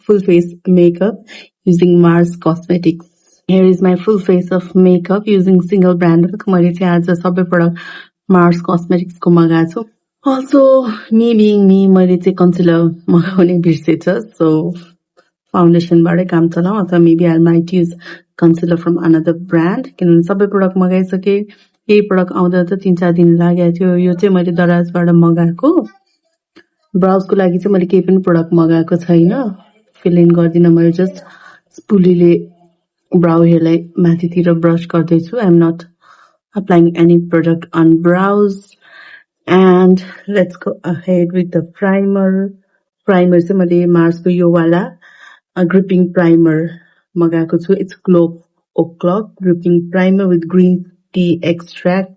full face makeup using Mars Cosmetics. Here is my full face of makeup using single brand. मैले चाहिँ आज सबै product Mars Cosmetics को मगाएको छु. Also, me being me, मैले चाहिँ concealer मगाउने बिर्सेछ. So, foundation बाटै काम चलाऊ अथवा maybe I might use concealer from another brand. किनभने सबै प्रोडक्ट मगाइसके यही प्रोडक्ट आउँदा त 3-4 दिन लागेको थियो. यो चाहिँ मैले दराजबाट मगाएको. ब्राउज को लागि चाहिँ मैले केही पनि प्रोडक्ट मगाएको छैन. फिल इन गर्दिन मैले जस्ट स्पुलीले brow hairलाई माथितिर ब्रश गर्दैछु. I am not applying any product on brows. And let's go ahead with the primer. Primer चाहिँ मैले Mars को यो वाला gripping primer मगाएको छु. It's Glow O'Clock gripping primer with green tea extract.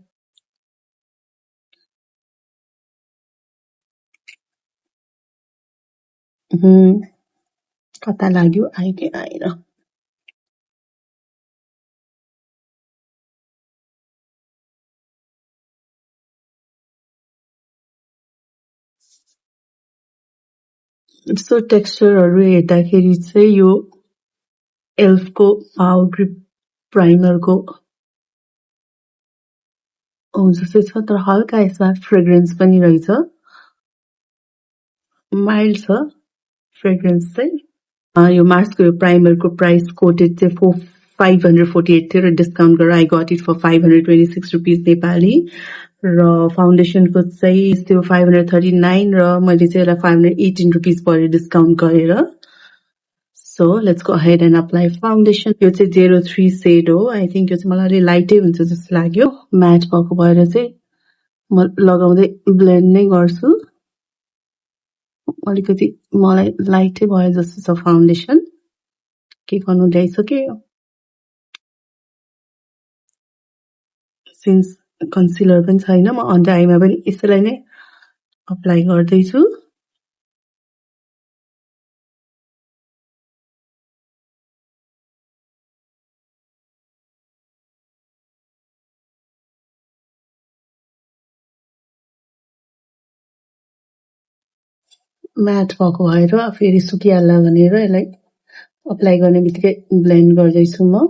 कता लाग्यो आइके आएर. So टेक्सचरहरु हेर्दाखेरि चाहिँ यो एल्फ को पावर ग्रिप प्राइमर को जस्तै छ तर हल्का यसमा फ्रेग्रेन्स पनि रहेछ. माइल्ड छ फ्रेग्रेन्स चाहिँ. यो मार्स को यो प्राइमर को प्राइस कोटेड चाहिँ 548 थियो र डिस्काउन्ट गरेर I got it for 526 rupees Nepali. र फाउन्डेसन को चाहिँ त्यो 539 र मैले चाहिँ यसलाई 518 रुपीस पर्यो डिस्काउन्ट गरेर. So let's go ahead and apply foundation. यो चाहिँ 03 shade हो. I think यो चाहिँ मलाई अलि लाइटै हुन्छ जस्तो लाग्यो. म्याट भएको भएर चाहिँ म लगाउँदै ब्लेन्ड नै गर्छु. अलिकति मलाई लाइटै भयो जस्तो छ फाउन्डेसन. के गर्नु ल्याइसक्यो. सिन्स कन्सिलर पनि छैन म अन्डर आईमा पनि यसैलाई नै अप्लाई गर्दैछु. म्याट भएको भएर फेरि सुकिहाल्ला भनेर यसलाई अप्लाई गर्ने बित्तिकै ब्लेन्ड गर्दैछु म.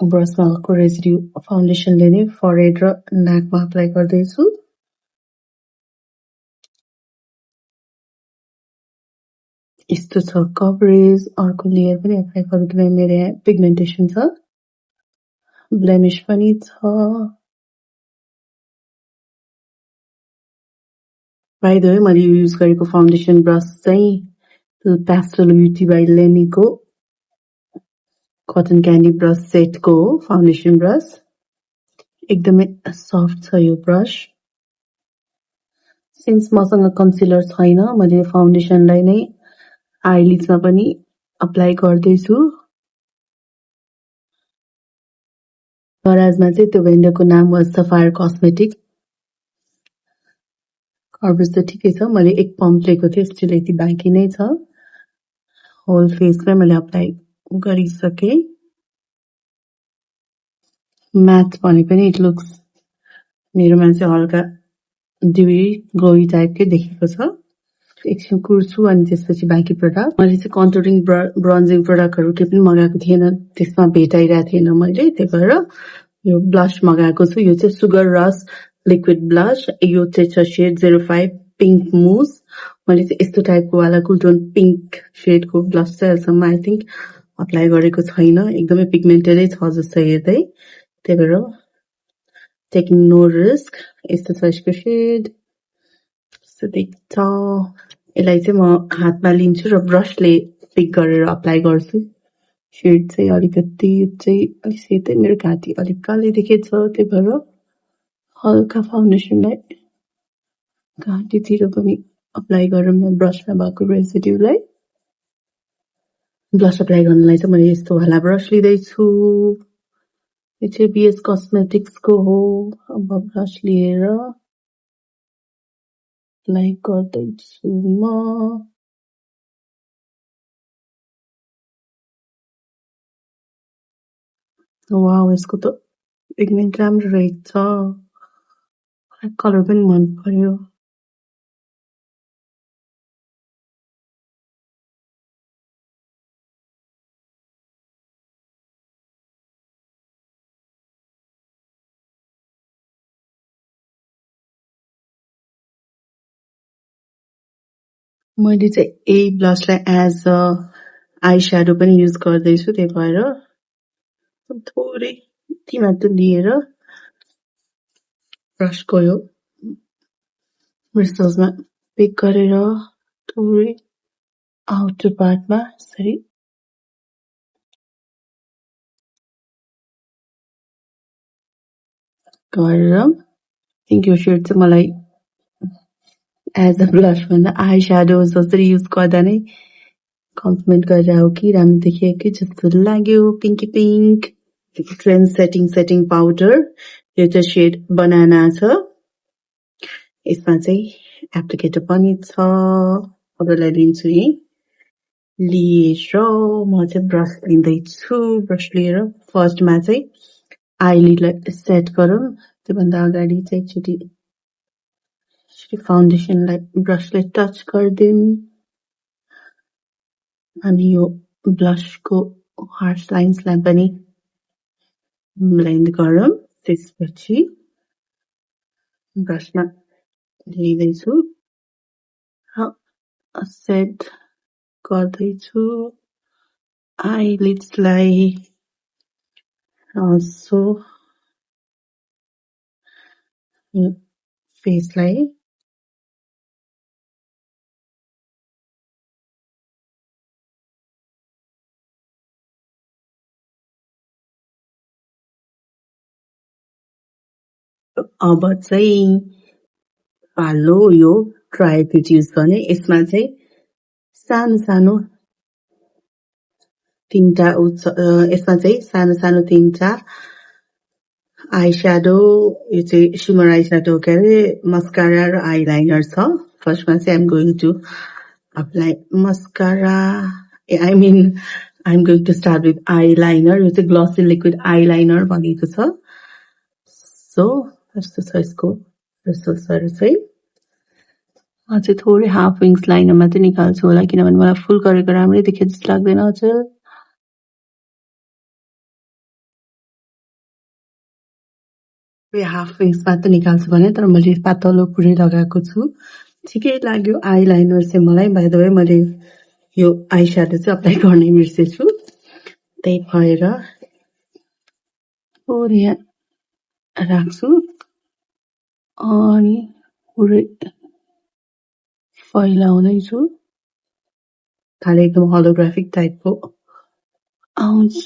ब्रसमा भएको रेसिड्यू फाउन्डेसनले नै फरहेड र नाकमा अप्लाई गर्दैछु. यस्तो छ कभरेज. अर्को लेयर पनि अप्लाई गरौँ किनभने मेरो यहाँ पिगमेन्टेसन छ. ब्लेमिश पनि छ. बाइ द वे मैले युज गरेको फाउन्डेसन ब्रस चाहिँ पेस्टल ब्युटी बाइ लेमीको कटन क्यान्डी ब्रस सेटको हो फाउन्डेसन ब्रस. एकदमै सफ्ट छ यो ब्रस. सिन्स मसँग कन्सिलर छैन मैले फाउन्डेसनलाई नै आइलिड्समा पनि अप्लाई गर्दैछु. दराजमा चाहिँ त्यो भेन्डरको नाम हो सफायर कस्मेटिक. कभरेज त ठिकै छ. मैले एक पम्प लिएको थिएँ स्टिल यति बाँकी नै छ. होल फेसमै मैले अप्लाई गरिसके. म्याट भने पनि इट लुक्स मेरोमा चाहिँ हल्का ड्युई ग्लोई टाइपकै देखेको छ. एकछिन कुर्छु अनि त्यसपछि बाँकी प्रोडक्ट. मैले चाहिँ कन्टुरिङ ब्रोन्जिङ प्रोडक्टहरु केही पनि मगाएको थिएन. त्यसमा भेटाइरहेको थिएन मैले. त्यही भएर यो ब्लश मगाएको छु. यो चाहिँ सुगर रस लिक्विड ब्लश. यो चाहिँ छ शेड 05 पिंक मूस. मैले चाहिँ यस्तो टाइपको वाला कुल टोन पिंक शेडको ब्लश चाहिँ अहिलेसम्म आई थिंक अप्लाई गरेको छैन. एकदमै पिगमेन्टेडै छ जस्तो हेर्दै. त्यही भएर टेकिङ नो रिस्क. यस्तो छ यसको शेड. यस्तो देख्छ. यसलाई चाहिँ म हातमा लिन्छु र ब्रशले पिक गरेर अप्लाई गर्छु. शेड चाहिँ अलिकति चाहिँ अलिक सेतै मेरो घाँटी अलिक कालै देखेछ. त्यही भएर हल्का फाउन्डेसनलाई घाँटीतिर पनि अप्लाई गरौँ न ब्रशमा भएको रेसिड्यूलाई. ब्लश अप्लाई गर्नलाई चाहिँ मैले यस्तो वाला ब्रश लिँदैछु. यो चाहिँ बीएस कस्मेटिक्सको हो. अब ब्रश लिएर अप्लाई गर्दैछु म. वाउ यसको त पिगमेन्ट राम्रो रहेछ. कलर पनि मन पर्यो मैले चाहिँ यही ब्लसलाई एज अ आई स्याडो पनि युज गर्दैछु त्यही भएर थोरै यति मात्र लिएर ब्रसको यो ब्रिसल्समा पिक गरेर थोरै आउटर पार्टमा यसरी गरेर थिङ्क यो सेड चाहिँ मलाई एज अ ब्लस भन्दा आई स्याडो जसरी युज गर्दा नै कम्प्लिमेन्ट गरेर हो कि राम्रो देखियो कि जस्तो लाग्यो pinky pink trend setting powder यो चाहिँ सेड बनाना छ यसमा चाहिँ एप्लिकेटर पनि छ अरूलाई लिन्छु है लिएर म चाहिँ ब्रस लिँदैछु ब्रस लिएर फर्स्टमा चाहिँ आइलिडलाई सेट गरौँ त्योभन्दा अगाडि चाहिँ एकचोटि फाउन्डेसनलाई ब्रसले टच गरिदिउँ अनि यो ब्लसको हार्स लाइन्सलाई पनि ब्लेन्ड गरौँ त्यसपछि ब्रसमा लिँदैछु सेट गर्दैछु आइलिड्सलाई सो फेसलाई अब चाहिँ पालो यो ट्राई पिट युज गर्ने यसमा चाहिँ सानो सानो तीनटा यसमा चाहिँ सानो सानो तीनटा आई स्याडो यो चाहिँ शिमर आई स्याडो के अरे मस्कारा र आई लाइनर छ फर्स्टमा चाहिँ I'm going to apply mascara I mean I'm going to start with eye liner यो चाहिँ ग्लसी लिक्विड आई लाइनर भनेको छ सो यस्तो छ यसको रिसल्ट्सहरू चाहिँ अझै थोरै हाफ विङ्स लाइनर मात्रै निकाल्छु होला किनभने मलाई फुल गरेको राम्रै देखे जस्तो लाग्दैन हजुर हाफ विङ्स मात्र निकाल्छु भने तर मैले पातलो पुरै लगाएको छु ठिकै लाग्यो आई लाइनर चाहिँ मलाई बाइ द वे मैले यो आई स्याडो चाहिँ अप्लाई गर्ने बिर्सेछु त्यही भएर थोरै यहाँ राख्छु अनि पुरै फैलाउँदैछु खालि एकदम होलोग्राफिक टाइपको आउँछ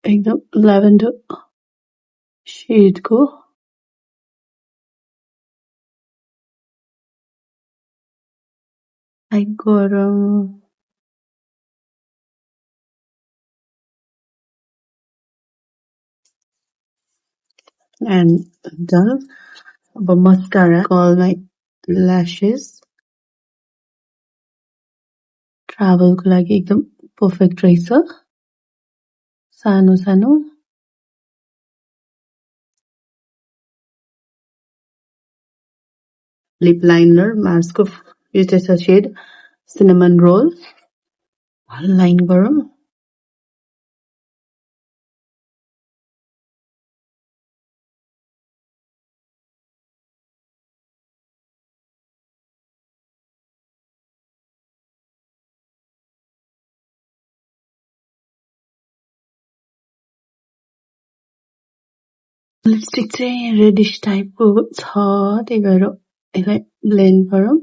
एकदम ल्याभेन्डर सेडको लाइक गरौँ एन्ड डन अब मस्कारा कर्ल माई ल्यासेस ट्राभलको लागि एकदम पर्फेक्ट रहेछ सानो सानो लिप लाइनर मार्सको यो चाहिँ छ सेड सिनेमन रोल लाइन गरौँ लिपस्टिक चाहिँ रेडिश टाइपको छ त्यही भएर यसलाई ब्लेन्ड गरौँ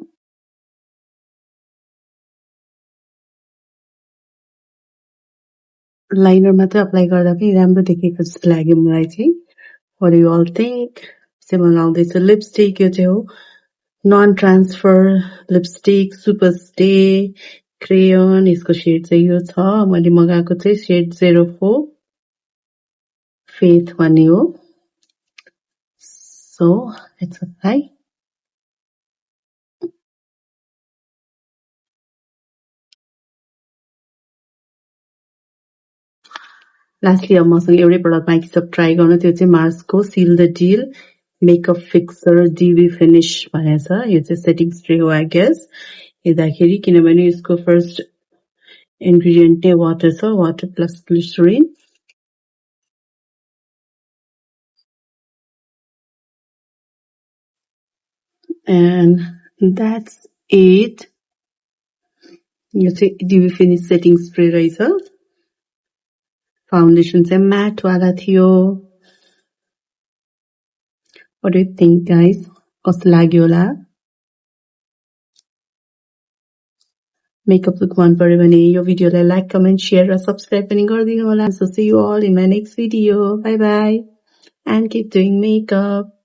लाइनर मात्रै अप्लाई गर्दा पनि राम्रो देखेको जस्तो लाग्यो मलाई चाहिँ what do you all think चाहिँ म लाउँदैछु लिपस्टिक यो चाहिँ हो non transfer lipstick super stay crayon यसको सेड चाहिँ यो छ मैले मगाएको चाहिँ सेड 04 फेथ भन्ने हो सो लेट्स अप्लाई लास्टली अब मसँग एउटै प्रडक्ट बाँकी छ ट्राई गर्न त्यो चाहिँ मार्सको seal the deal makeup fixer DV finish भनेको छ। यो चाहिँ सेटिङ स्प्रे हो आई गेस हेर्दाखेरि, किनभने यसको फर्स्ट इन्ग्रेडिएन्ट नै वाटर छ, water plus glycerin. And that's it. यो चाहिँ DV फिनिश सेटिङ स्प्रे रहेछ। फाउन्डेसन चाहिँ म्याट वाला थियो। What do you think guys? कस्तो लाग्यो होला? मेकअप लुक मन पर्यो भने यो भिडियोलाई लाइक, कमेन्ट, शेयर र सब्स्क्राइब पनि गरिदिनु होला। So see you all in my next video. Bye bye and keep doing makeup.